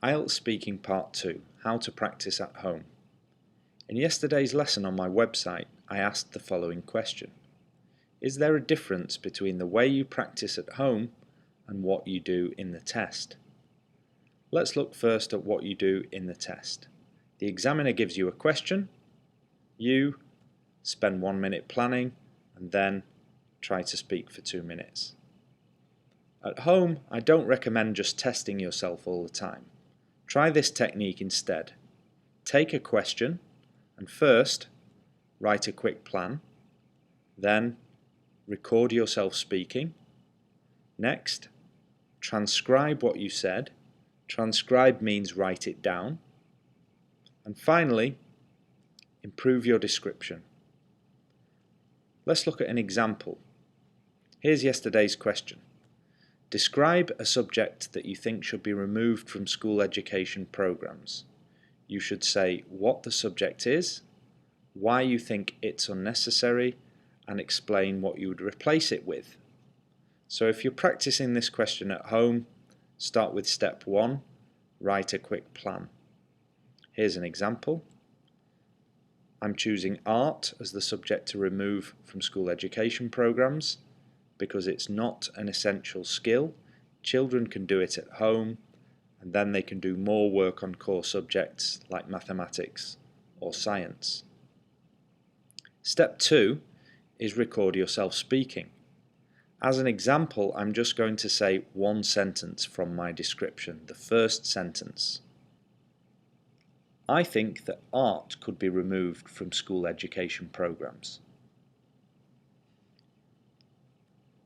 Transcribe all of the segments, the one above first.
IELTS Speaking Part 2, How to Practice at Home. In yesterday's lesson on my website, I asked the following question. Is there a difference between the way you practice at home and what you do in the test? Let's look first at what you do in the test. The examiner gives you a question, you spend 1 minute planning, and then try to speak for 2 minutes. At home, I don't recommend just testing yourself all the time. Try this technique instead. Take a question and first write a quick plan, then record yourself speaking. Next, transcribe what you said. Transcribe means write it down. And finally, improve your description. Let's look at an example. Here's yesterday's question. Describe a subject that you think should be removed from school education programs. You should say what the subject is, why you think it's unnecessary, and explain what you would replace it with. So if you're practicing this question at home, start with step 1, write a quick plan. Here's an example. I'm choosing art as the subject to remove from school education programs because it's not an essential skill. Children can do it at home, and then they can do more work on core subjects like mathematics or science. Step 2 is record yourself speaking. As an example, I'm just going to say one sentence from my description, the first sentence. I think that art could be removed from school education programs.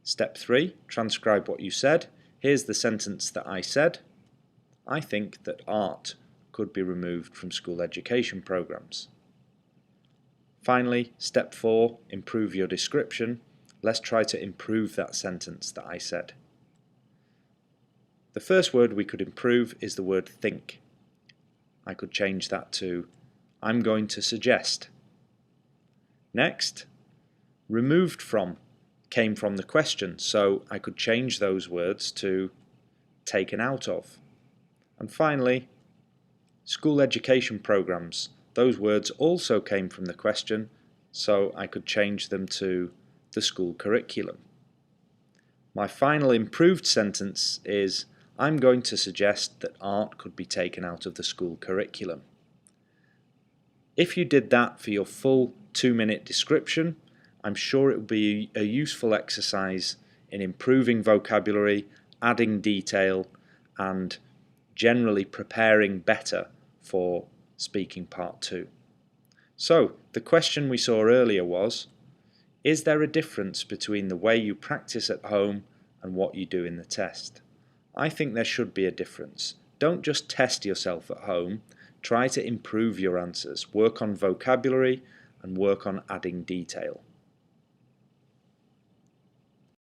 Step 3, transcribe what you said. Here's the sentence that I said. I think that art could be removed from school education programs. Finally, step 4, improve your description. Let's try to improve that sentence that I said. The first word we could improve is the word think. I could change that to I'm going to suggest. Next, removed from came from the question, so I could change those words to taken out of. And finally, school education programs. Those words also came from the question, so I could change them to the school curriculum. My final improved sentence is I'm going to suggest that art could be taken out of the school curriculum. If you did that for your full 2-minute description, I'm sure it would be a useful exercise in improving vocabulary, adding detail, and generally preparing better for speaking part 2. So, the question we saw earlier was, is there a difference between the way you practice at home and what you do in the test? I think there should be a difference. Don't just test yourself at home, try to improve your answers, work on vocabulary and work on adding detail.